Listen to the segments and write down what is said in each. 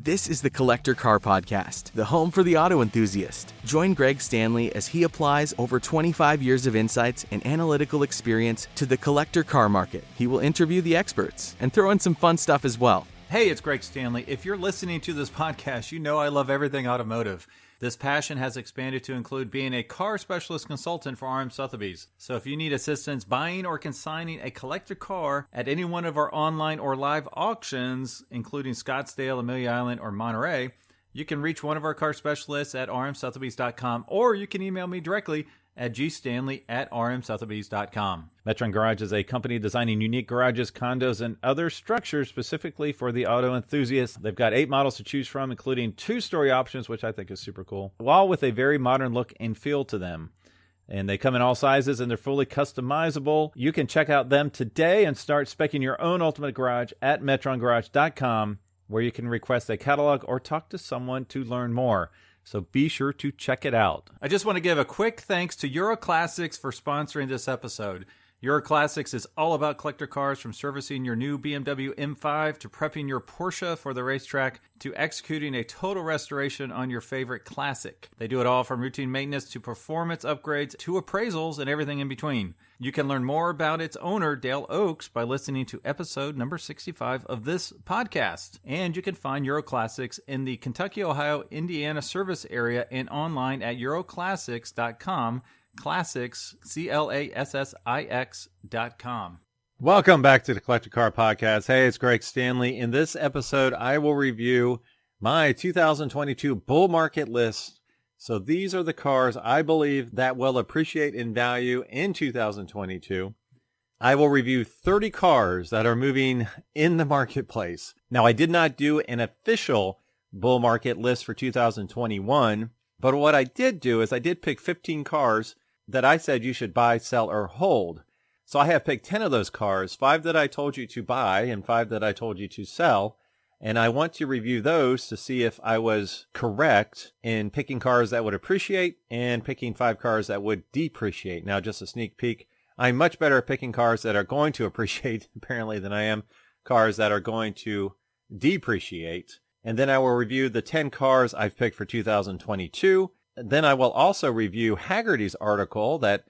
This is the Collector Car Podcast, the home for the auto enthusiast. Join Greg Stanley as he applies over 25 years of insights and analytical experience to the collector car market. He will interview the experts and throw in some fun stuff as well. Hey, it's Greg Stanley. If you're listening to this podcast, you know I love everything automotive. This passion has expanded to include being a car specialist consultant for RM Sotheby's. So if you need assistance buying or consigning a collector car at any one of our online or live auctions, including Scottsdale, Amelia Island, or Monterey, you can reach one of our car specialists at rmsotheby's.com, or you can email me directly at gstanley@rmsotheby's.com. Metron Garage is a company designing unique garages, condos, and other structures specifically for the auto enthusiast. They've got 8 models to choose from, including 2-story options, which I think is super cool, all with a very modern look and feel to them. And they come in all sizes, and they're fully customizable. You can check out them today and start speccing your own ultimate garage at metrongarage.com, where you can request a catalog or talk to someone to learn more. So be sure to check it out. I just want to give a quick thanks to Euro Classics for sponsoring this episode. Euro Classics is all about collector cars, from servicing your new BMW M5 to prepping your Porsche for the racetrack to executing a total restoration on your favorite classic. They do it all from routine maintenance to performance upgrades to appraisals and everything in between. You can learn more about its owner, Dale Oaks, by listening to episode number 65 of this podcast. And you can find Euro Classics in the Kentucky, Ohio, Indiana service area and online at euroclassics.com. Classics, CLASSIX.com. Welcome back to the Collector Car Podcast. Hey, it's Greg Stanley. In this episode, I will review my 2022 bull market list. So these are the cars I believe that will appreciate in value in 2022. I will review 30 cars that are moving in the marketplace. Now, I did not do an official bull market list for 2021, but what I did do is I did pick 15 cars that I said you should buy, sell, or hold. So I have picked 10 of those cars, 5 that I told you to buy and 5 that I told you to sell. And I want to review those to see if I was correct in picking cars that would appreciate and picking 5 cars that would depreciate. Now, just a sneak peek, I'm much better at picking cars that are going to appreciate, apparently, than I am cars that are going to depreciate. And then I will review the 10 cars I've picked for 2022. Then I will also review Hagerty's article that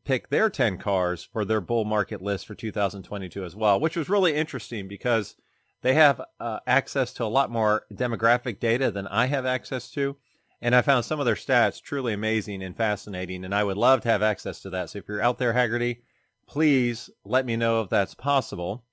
picked their 10 cars for their bull market list for 2022 as well, which was really interesting because they have access to a lot more demographic data than I have access to. And I found some of their stats truly amazing and fascinating, and I would love to have access to that. So if you're out there, Hagerty, please let me know if that's possible.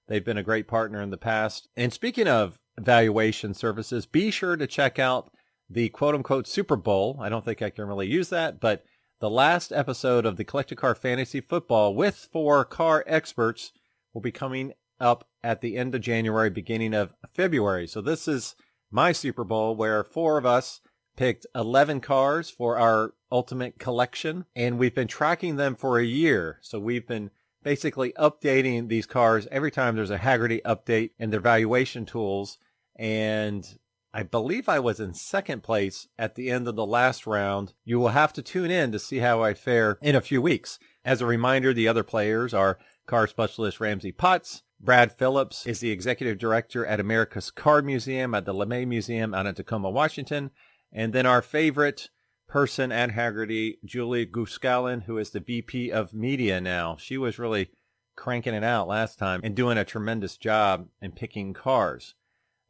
They've been a great partner in the past. And speaking of valuation services, be sure to check out the quote-unquote Super Bowl. I don't think I can really use that, but the last episode of the Collector Car Fantasy Football with 4 car experts will be coming up at the end of January, beginning of February. So this is my Super Bowl, where 4 of us picked 11 cars for our ultimate collection, and we've been tracking them for a year. So we've been basically updating these cars every time there's a Hagerty update in their valuation tools. And I believe I was in second place at the end of the last round. You will have to tune in to see how I fare in a few weeks. As a reminder, the other players are car specialist Ramsey Potts. Brad Phillips is the executive director at America's Car Museum at the LeMay Museum out in Tacoma, Washington. And then our favorite person at Hagerty, Julie Guskalen, who is the VP of Media now. She was really cranking it out last time and doing a tremendous job in picking cars.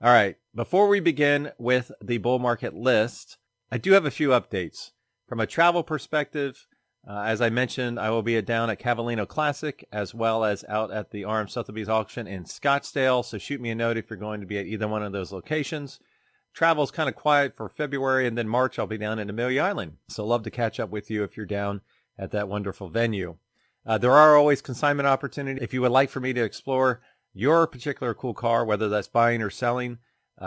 All right, before we begin with the bull market list, I do have a few updates. From a travel perspective, as I mentioned, I will be down at Cavallino Classic as well as out at the RM Sotheby's auction in Scottsdale. So shoot me a note if you're going to be at either one of those locations. Travel's kind of quiet for February, and then March I'll be down in Amelia Island. So love to catch up with you if you're down at that wonderful venue. There are always consignment opportunities. If you would like for me to explore your particular cool car, whether that's buying or selling,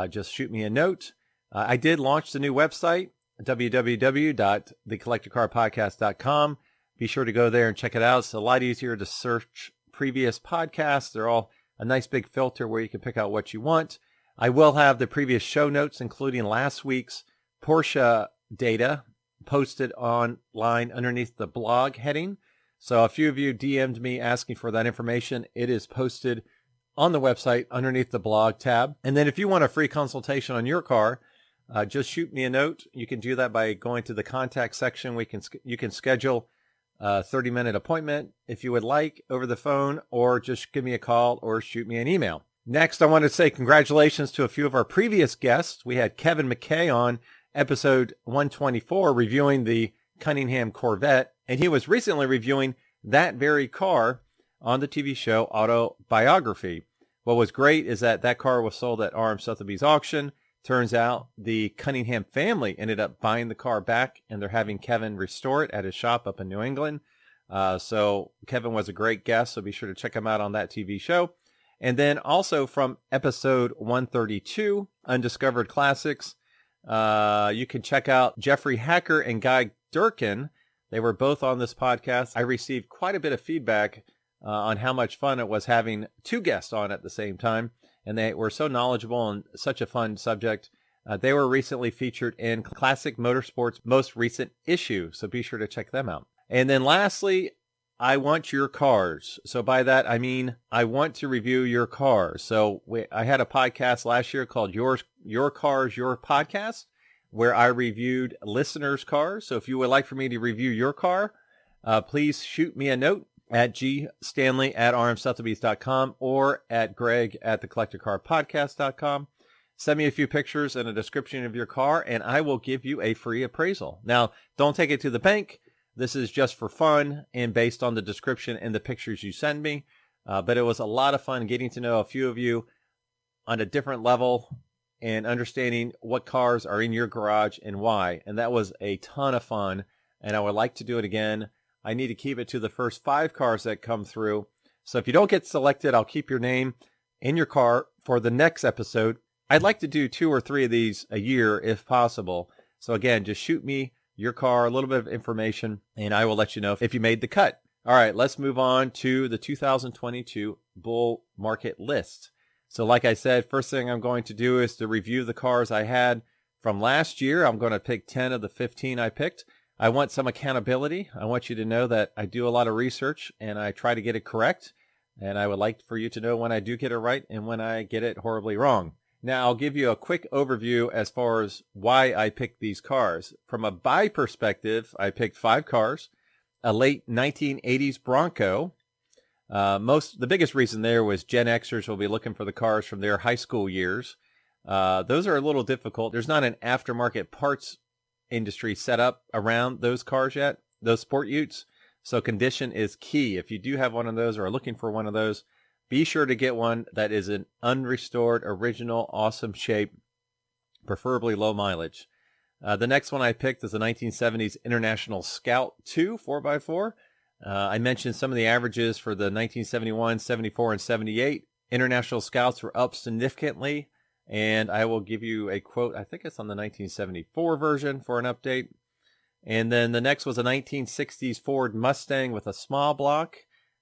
just shoot me a note. I did launch the new website, www.thecollectorcarpodcast.com. Be sure to go there and check it out. It's a lot easier to search previous podcasts. They're all a nice big filter where you can pick out what you want. I will have the previous show notes, including last week's Porsche data, posted online underneath the blog heading. So a few of you DM'd me asking for that information. It is posted on the website underneath the blog tab. And then if you want a free consultation on your car, just shoot me a note. You can do that by going to the contact section. You can schedule a 30-minute appointment if you would like over the phone, or just give me a call or shoot me an email. Next, I want to say congratulations to a few of our previous guests. We had Kevin McKay on episode 124 reviewing the Cunningham Corvette, and he was recently reviewing that very car on the TV show Autobiography. What was great is that car was sold at RM Sotheby's auction. Turns out the Cunningham family ended up buying the car back, and they're having Kevin restore it at his shop up in New England. So Kevin was a great guest, so be sure to check him out on that TV show. And then also from episode 132, Undiscovered Classics, you can check out Jeffrey Hacker and Guy Durkin. They were both on this podcast. I received quite a bit of feedback on how much fun it was having two guests on at the same time. And they were so knowledgeable on such a fun subject. They were recently featured in Classic Motorsports' most recent issue, so be sure to check them out. And then lastly, I want your cars. So by that, I mean I want to review your cars. So I had a podcast last year called Your Cars, Your Podcast, where I reviewed listeners' cars. So if you would like for me to review your car, please shoot me a note at gstanley@rmsotheby's.com or at greg@thecollectorcarpodcast.com. Send me a few pictures and a description of your car, and I will give you a free appraisal. Now, don't take it to the bank. This is just for fun and based on the description and the pictures you send me. But it was a lot of fun getting to know a few of you on a different level and understanding what cars are in your garage and why. And that was a ton of fun, and I would like to do it again. I need to keep it to the first 5 cars that come through. So if you don't get selected, I'll keep your name in your car for the next episode. I'd like to do 2 or 3 of these a year if possible. So again, just shoot me your car, a little bit of information, and I will let you know if you made the cut. All right, let's move on to the 2022 bull market list. So like I said, first thing I'm going to do is to review the cars I had from last year. I'm going to pick 10 of the 15 I picked. I want some accountability. I want you to know that I do a lot of research and I try to get it correct. And I would like for you to know when I do get it right and when I get it horribly wrong. Now, I'll give you a quick overview as far as why I picked these cars. From a buy perspective, I picked 5 cars. A late 1980s Bronco. The biggest reason there was Gen Xers will be looking for the cars from their high school years. Those are a little difficult. There's not an aftermarket parts industry set up around those cars yet, those sport utes. So condition is key. If you do have one of those or are looking for one of those, be sure to get one that is an unrestored, original, awesome shape, preferably low mileage. The next one I picked is a 1970s International Scout 2 4x4. I mentioned some of the averages for the 1971, 74, and 78. International Scouts were up significantly, and I will give you a quote. I think it's on the 1974 version for an update. And then the next was a 1960s Ford Mustang with a small block.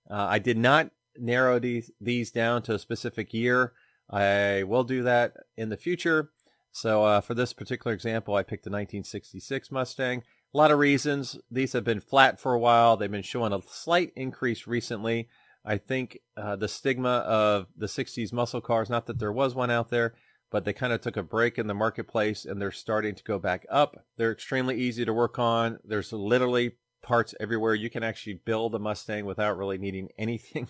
I did not narrow these down to a specific year. I will do that in the future. So for this particular example, I picked the 1966 Mustang. A lot of reasons. These have been flat for a while. They've been showing a slight increase recently. I think the stigma of the 60s muscle cars, not that there was one out there, but they kind of took a break in the marketplace and they're starting to go back up. They're extremely easy to work on. There's literally parts everywhere. You can actually build a Mustang without really needing anything.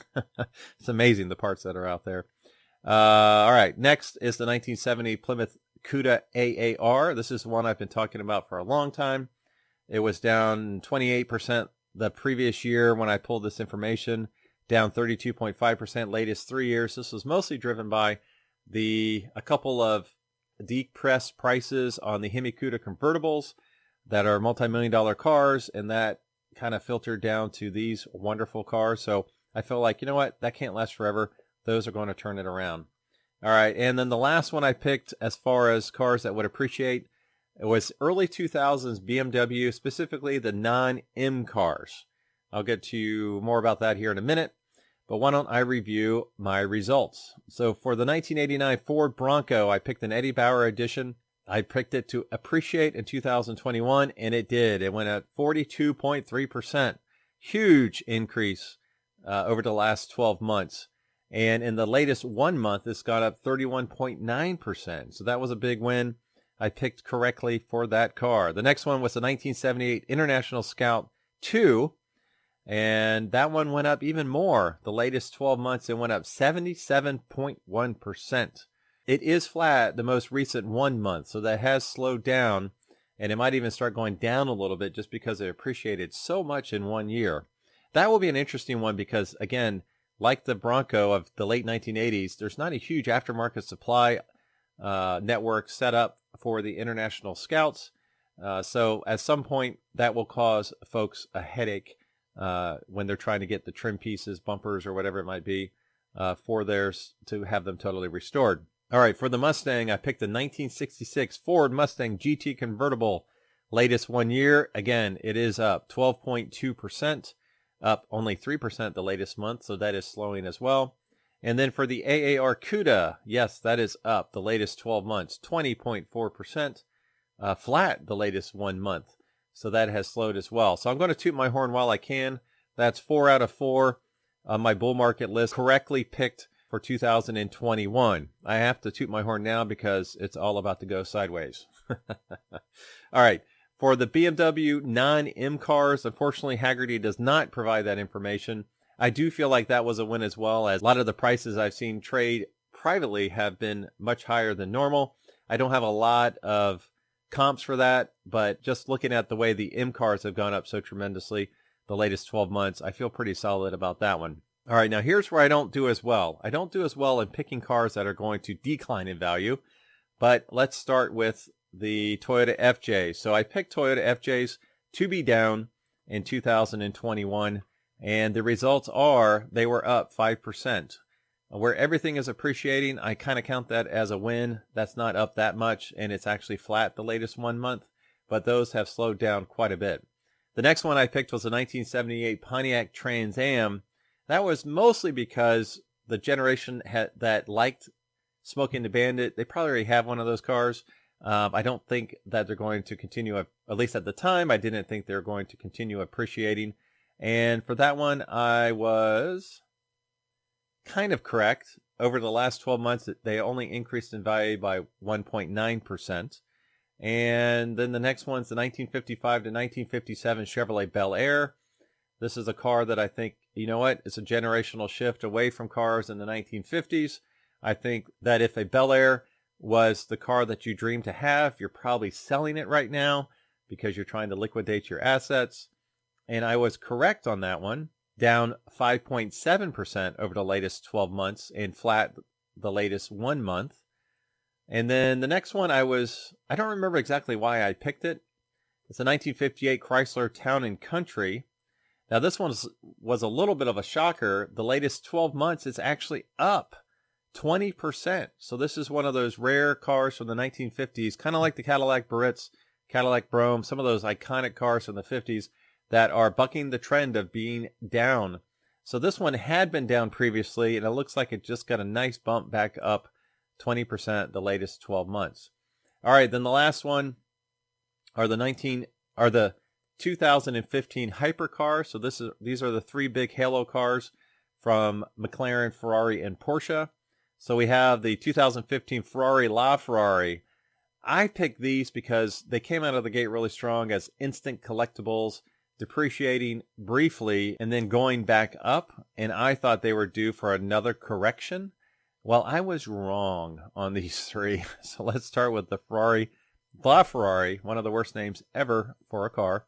It's amazing the parts that are out there. All right. Next is the 1970 Plymouth Cuda Aar. This is one I've been talking about for a long time. It was down 28% the previous year when I pulled this information, down 32.5% latest 3 years. This was mostly driven by a couple of depressed prices on the Hemi Cuda convertibles that are multi-million-dollar cars, and that kind of filtered down to these wonderful cars. So I feel like, you know what, that can't last forever. Those are going to turn it around. All right, and then the last one I picked as far as cars that would appreciate, it was early 2000s BMW, specifically the non-M cars. I'll get to more about that here in a minute, but why don't I review my results? So for the 1989 Ford Bronco, I picked an Eddie Bauer edition. I picked it to appreciate in 2021, and it did. It went at 42.3%. Huge increase over the last 12 months. And in the latest 1 month, it's got up 31.9%. So that was a big win. I picked correctly for that car. The next one was the 1978 International Scout 2. And that one went up even more. The latest 12 months, it went up 77.1%. It is flat the most recent 1 month, so that has slowed down, and it might even start going down a little bit just because it appreciated so much in 1 year. That will be an interesting one because, again, like the Bronco of the late 1980s, there's not a huge aftermarket supply network set up for the International Scouts. So at some point, that will cause folks a headache when they're trying to get the trim pieces, bumpers, or whatever it might be for theirs to have them totally restored. All right, for the Mustang, I picked the 1966 Ford Mustang GT convertible. Latest 1 year, again, it is up 12.2%, up only 3% the latest month, so that is slowing as well. And then for the AAR Cuda, yes, that is up the latest 12 months, 20.4%, flat the latest 1 month. So that has slowed as well. So I'm going to toot my horn while I can. That's 4 out of 4 on my bull market list correctly picked for 2021. I have to toot my horn now because it's all about to go sideways. All right. For the BMW non-M cars, unfortunately, Hagerty does not provide that information. I do feel like that was a win as well, as a lot of the prices I've seen trade privately have been much higher than normal. I don't have a lot of comps for that, but just looking at the way the M cars have gone up so tremendously the latest 12 months, I feel pretty solid about that one. All right, now here's where I don't do as well. I don't do as well in picking cars that are going to decline in value, but let's start with the Toyota FJ. So I picked Toyota FJs to be down in 2021, and the results are they were up 5%. Where everything is appreciating, I kind of count that as a win. That's not up that much, and it's actually flat the latest 1 month, but those have slowed down quite a bit. The next one I picked was the 1978 Pontiac Trans Am. That was mostly because the generation that liked Smoking the Bandit, they probably already have one of those cars. I don't think that they're going to continue, at least at the time, I didn't think they were going to continue appreciating. And for that one, I was kind of correct. Over the last 12 months, they only increased in value by 1.9%. And then the next one's the 1955 to 1957 Chevrolet Bel Air. This is a car that I think, you know what, it's a generational shift away from cars in the 1950s. I think that if a Bel Air was the car that you dream to have, you're probably selling it right now because you're trying to liquidate your assets. And I was correct on that one, down 5.7% over the latest 12 months and flat the latest 1 month. And then the next one I don't remember exactly why I picked it. It's a 1958 Chrysler Town and Country. Now this one was a little bit of a shocker. The latest 12 months is actually up 20%. So this is one of those rare cars from the 1950s, kind of like the Cadillac Barrettes, Cadillac Brougham, some of those iconic cars from the 50s that are bucking the trend of being down. So this one had been down previously, and it looks like it just got a nice bump back up 20% the latest 12 months. All right, then the last one are the 2015 hypercars. So these are the three big halo cars from McLaren, Ferrari, and Porsche. So we have the 2015 Ferrari Laferrari. I picked these because they came out of the gate really strong as instant collectibles, depreciating briefly and then going back up. And I thought they were due for another correction. Well, I was wrong on these three. So let's start with the LaFerrari, one of the worst names ever for a car.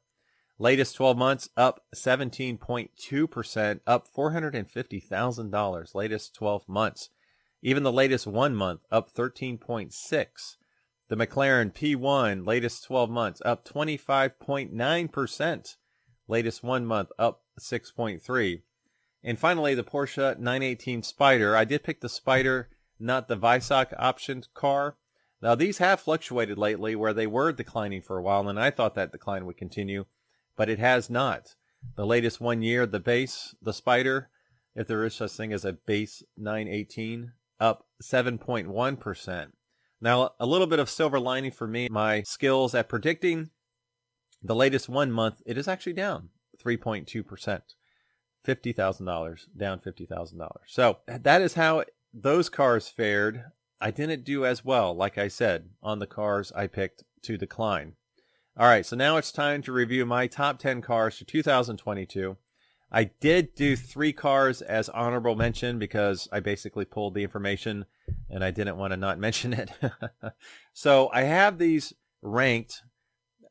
Latest 12 months, up 17.2%, up $450,000. Latest 12 months. Even the latest 1 month, up 13.6%. The McLaren P1, latest 12 months, up 25.9%. Latest 1 month, up 6.3%. And finally, the Porsche 918 Spyder. I did pick the Spyder, not the Weissach optioned car. Now, these have fluctuated lately where they were declining for a while, and I thought that decline would continue, but it has not. The latest 1 year, the Spyder, if there is such thing as a base 918, up 7.1%. Now, a little bit of silver lining for me, my skills at predicting, the latest 1 month, it is actually down 3.2%. $50,000, down $50,000. So that is how those cars fared. I didn't do as well, like I said, on the cars I picked to decline. All right, so now it's time to review my top 10 cars for 2022. I did do 3 cars as honorable mention because I basically pulled the information and I didn't want to not mention it. So I have these ranked.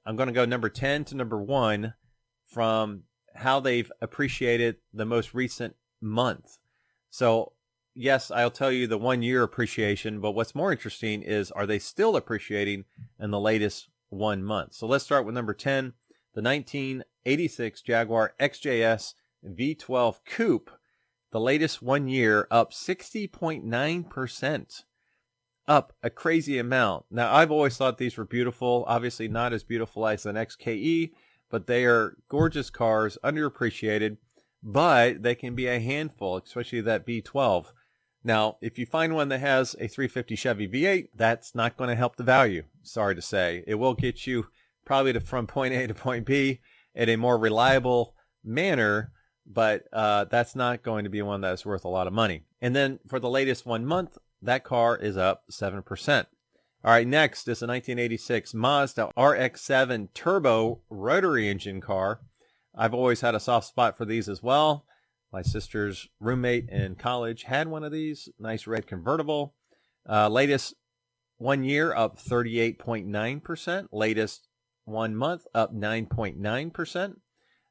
I'm going to go number 10 to number 1 from how they've appreciated the most recent month. So yes, I'll tell you the 1 year appreciation, but what's more interesting is, are they still appreciating in the latest 1 month? So let's start with number 10, the 1986 Jaguar XJS V12 Coupe, the latest 1 year, up 60.9%, up a crazy amount. Now, I've always thought these were beautiful, obviously not as beautiful as an XKE, but they are gorgeous cars, underappreciated, but they can be a handful, especially that V12. Now, if you find one that has a 350 Chevy V8, that's not going to help the value, sorry to say. It will get you probably from point A to point B in a more reliable manner, but that's not going to be one that's worth a lot of money. And then for the latest 1 month, that car is up 7%. All right, next is a 1986 Mazda RX-7 turbo rotary engine car. I've always had a soft spot for these as well. My sister's roommate in college had one of these. Nice red convertible. Latest 1 year, up 38.9%. Latest 1 month, up 9.9%.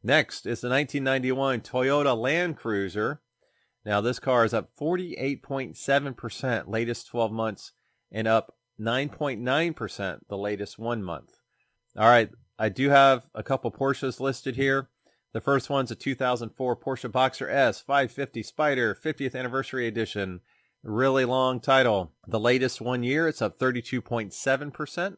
Next is the 1991 Toyota Land Cruiser. Now this car is up 48.7% latest 12 months and up 9.9% the latest 1 month. All right, I do have a couple Porsches listed here. The first one's a 2004 Porsche Boxer S 550 Spyder 50th Anniversary Edition. Really long title. The latest 1 year, it's up 32.7%.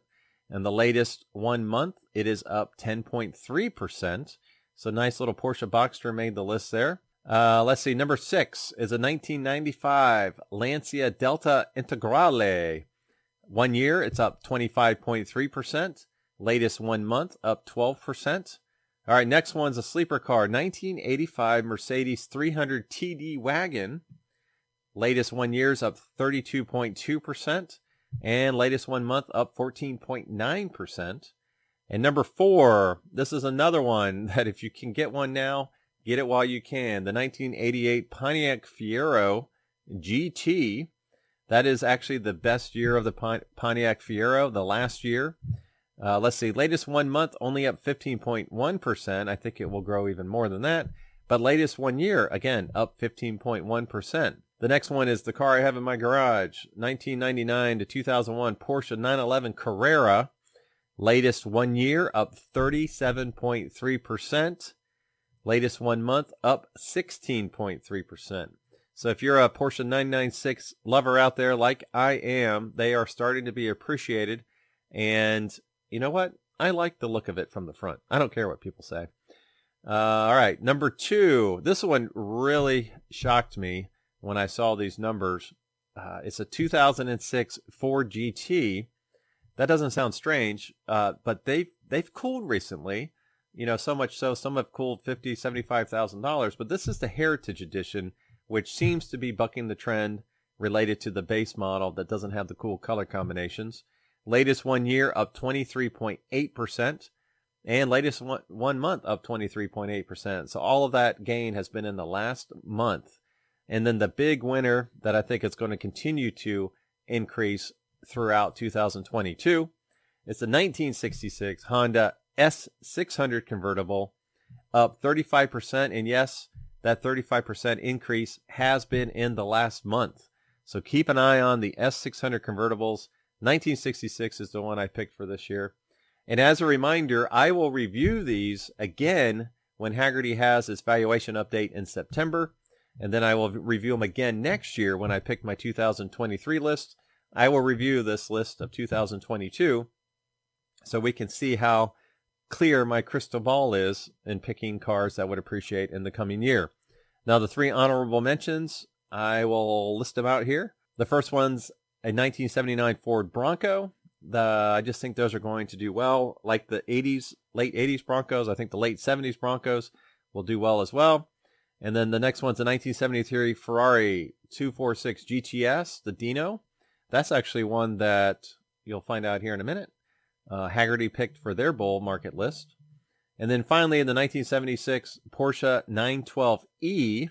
And the latest 1 month, it is up 10.3%. So nice little Porsche Boxster made the list there. Let's see. Number 6 is a 1995 Lancia Delta Integrale. 1 year, it's up 25.3%. Latest 1 month, up 12%. All right, next one's a sleeper car. 1985 Mercedes 300 Td Wagon. Latest 1 year is up 32.2%. And latest 1 month, up 14.9%. And number 4, this is another one that if you can get one now, get it while you can. The 1988 Pontiac Fiero Gt. That is actually the best year of the Pontiac Fiero, the last year. Let's see, latest 1 month only up 15.1%. I think it will grow even more than that. But latest 1 year, again, up 15.1%. The next one is the car I have in my garage, 1999 to 2001 Porsche 911 Carrera. Latest 1 year, up 37.3%. Latest 1 month, up 16.3%. So if you're a Porsche 996 lover out there like I am, they are starting to be appreciated. And you know what? I like the look of it from the front. I don't care what people say. All right, number 2. This one really shocked me when I saw these numbers. It's a 2006 Ford GT. That doesn't sound strange, but they've cooled recently. You know, so much so some have cooled $50,000, $75,000. But this is the Heritage Edition, which seems to be bucking the trend related to the base model that doesn't have the cool color combinations. Latest 1 year, up 23.8%. And latest one month, up 23.8%. So all of that gain has been in the last month. And then the big winner that I think is going to continue to increase throughout 2022, it's the 1966 Honda S600 convertible, up 35%. And yes, that 35% increase has been in the last month. So keep an eye on the S600 convertibles. 1966 is the one I picked for this year. And as a reminder, I will review these again when Hagerty has its valuation update in September. And then I will review them again next year when I pick my 2023 list. I will review this list of 2022 so we can see how clear my crystal ball is in picking cars that would appreciate in the coming year. Now, the 3 honorable mentions, I will list them out here. The first one's a 1979 Ford Bronco. I just think those are going to do well. Like the late 80s Broncos, I think the late 70s Broncos will do well as well. And then the next one's a 1973 Ferrari 246 GTS, the Dino. That's actually one that you'll find out here in a minute. Hagerty picked for their bull market list. And then finally, in the 1976 Porsche 912E,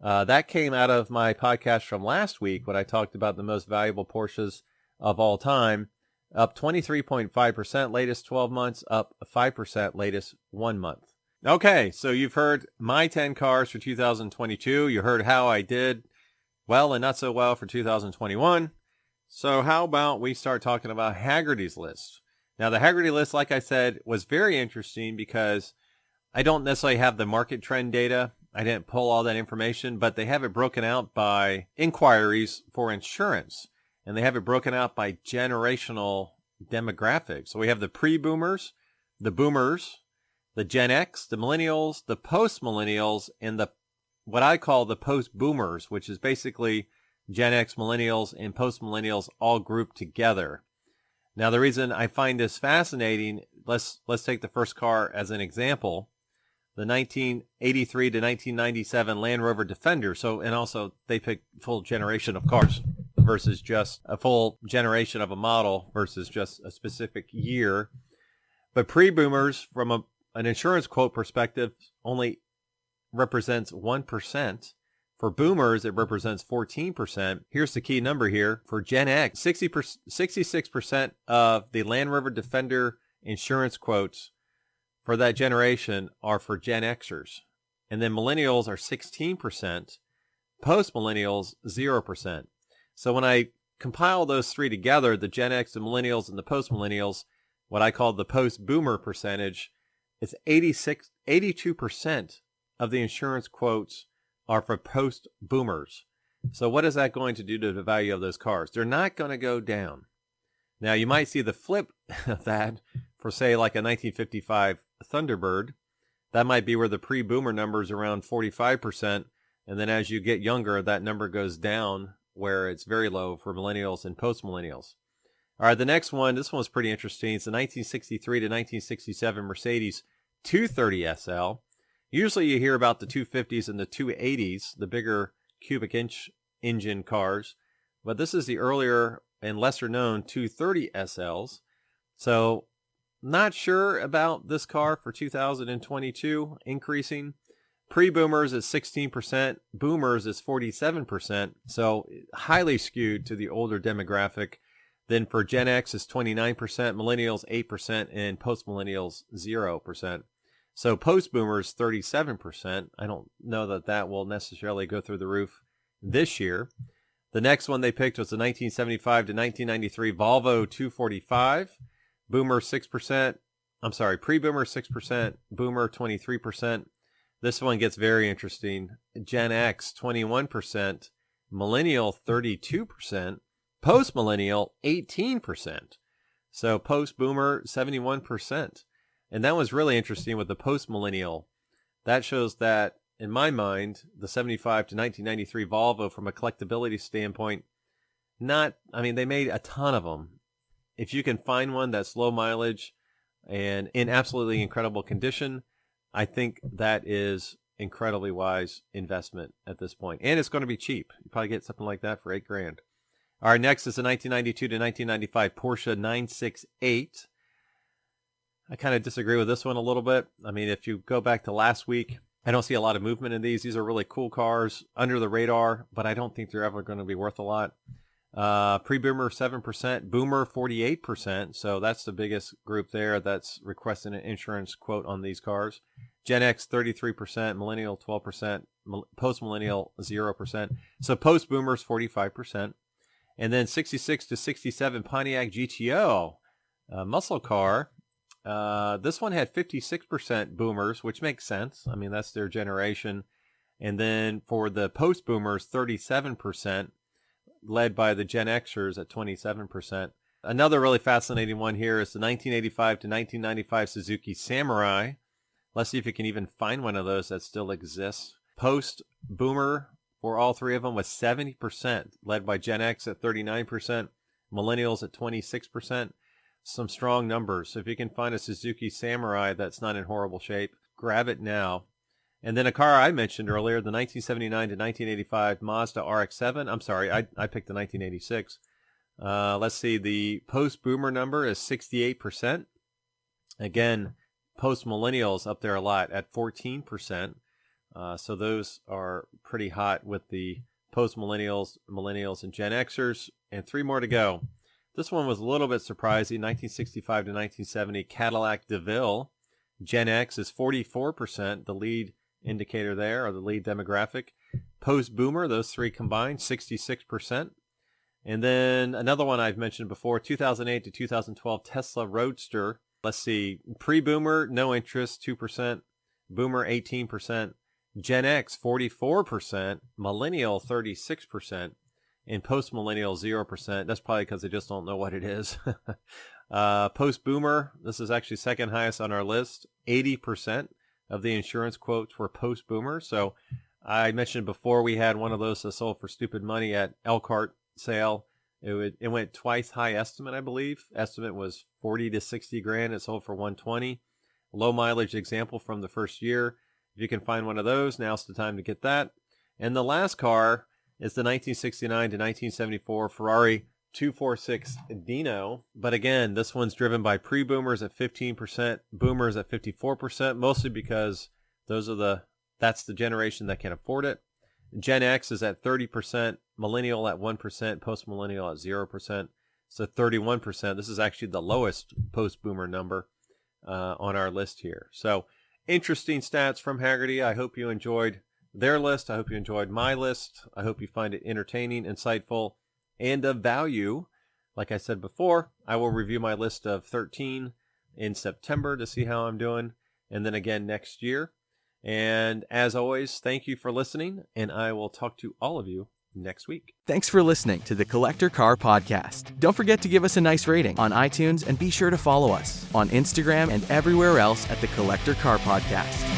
that came out of my podcast from last week when I talked about the most valuable Porsches of all time. Up 23.5% latest 12 months, up 5% latest 1 month. Okay, so you've heard my 10 cars for 2022. You heard how I did well and not so well for 2021. So how about we start talking about Hagerty's list? Now, the Hagerty list, like I said, was very interesting because I don't necessarily have the market trend data. I didn't pull all that information, but they have it broken out by inquiries for insurance. And they have it broken out by generational demographics. So we have the pre-boomers, the boomers, the Gen X, the millennials, the post-millennials, and the what I call the post-boomers, which is basically Gen X, millennials, and post-millennials all grouped together. Now, the reason I find this fascinating, let's take the first car as an example, the 1983 to 1997 Land Rover Defender. So, and also they pick full generation of cars versus just a full generation of a model versus just a specific year. But pre-boomers, from an insurance quote perspective, only represents 1%. For boomers, it represents 14%. Here's the key number here. For Gen X, 66% of the Land Rover Defender insurance quotes for that generation are for Gen Xers. And then millennials are 16%. Post-millennials, 0%. So when I compile those three together, the Gen X, the millennials, and the post-millennials, what I call the post-boomer percentage, it's 82% of the insurance quotes are for post-boomers. So what is that going to do to the value of those cars? They're not going to go down. Now, you might see the flip of that for, say, like a 1955 Thunderbird. That might be where the pre-boomer number is around 45%. And then as you get younger, that number goes down where it's very low for millennials and post-millennials. All right, the next one, this one's pretty interesting. It's the 1963 to 1967 Mercedes 230 SL. Usually you hear about the 250s and the 280s, the bigger cubic inch engine cars. But this is the earlier and lesser known 230 SLs. So not sure about this car for 2022, increasing. Pre-boomers is 16%, boomers is 47%, so highly skewed to the older demographic. Then for Gen X is 29%, millennials 8%, and post-millennials 0%. So post-boomers 37%. I don't know that that will necessarily go through the roof this year. The next one they picked was the 1975 to 1993 Volvo 245. Boomer 6%. I'm sorry, pre-boomer 6%, boomer 23%. This one gets very interesting. Gen X 21%, millennial 32%, post-millennial 18%. So post-boomer 71%. And that was really interesting with the post-millennial. That shows that, in my mind, the 75 to 1993 Volvo, from a collectability standpoint, they made a ton of them. If you can find one that's low mileage and in absolutely incredible condition, I think that is incredibly wise investment at this point. And it's going to be cheap. You probably get something like that for $8,000. All right, next is the 1992 to 1995 Porsche 968. I kind of disagree with this one a little bit. I mean, if you go back to last week, I don't see a lot of movement in these. These are really cool cars under the radar, but I don't think they're ever going to be worth a lot. Pre-boomer 7%, boomer 48%. So that's the biggest group there that's requesting an insurance quote on these cars. Gen X 33%, millennial 12%, post-millennial 0%. So post-boomers 45%. And then 66 to 67 Pontiac GTO, muscle car. This one had 56% boomers, which makes sense. I mean, that's their generation. And then for the post-boomers, 37%, led by the Gen Xers at 27%. Another really fascinating one here is the 1985 to 1995 Suzuki Samurai. Let's see if you can even find one of those that still exists. Post-boomer for all three of them was 70%, led by Gen X at 39%, millennials at 26%. Some strong numbers. So if you can find a Suzuki Samurai that's not in horrible shape, grab it now. And then a car I mentioned earlier, the 1979 to 1985 Mazda RX-7. I'm sorry, I picked the 1986. Let's see, the post-boomer number is 68%. Again, post-millennials up there a lot at 14%. So those are pretty hot with the post-millennials, millennials, and Gen Xers. And 3 more to go. This one was a little bit surprising. 1965 to 1970 Cadillac DeVille. Gen X is 44%, the lead indicator there, or the lead demographic. Post-boomer, those 3 combined, 66%. And then another one I've mentioned before, 2008 to 2012 Tesla Roadster. Let's see, pre-boomer, no interest, 2%. Boomer, 18%. Gen X, 44%. Millennial, 36%. And post-millennial, 0%. That's probably because they just don't know what it is. Post-boomer, this is actually second highest on our list. 80% of the insurance quotes were post-boomer. So I mentioned before we had one of those that sold for stupid money at Elkhart sale. It went twice high estimate, I believe. Estimate was 40 to 60 grand. It sold for 120. Low mileage example from the first year. If you can find one of those, now's the time to get that. And the last car is the 1969 to 1974 Ferrari 246 Dino. But again, this one's driven by pre-boomers at 15%, boomers at 54%, mostly because that's the generation that can afford it. Gen X is at 30%, millennial at 1%, post-millennial at 0%. So 31%. This is actually the lowest post-boomer number on our list here. So interesting stats from Hagerty. I hope you enjoyed their list. I hope you enjoyed my list. I hope you find it entertaining, insightful, and of value. Like I said before, I will review my list of 13 in September to see how I'm doing, and then again next year. And as always, thank you for listening, and I will talk to all of you next week. Thanks for listening to the Collector Car Podcast. Don't forget to give us a nice rating on iTunes and be sure to follow us on Instagram and everywhere else at the Collector Car Podcast.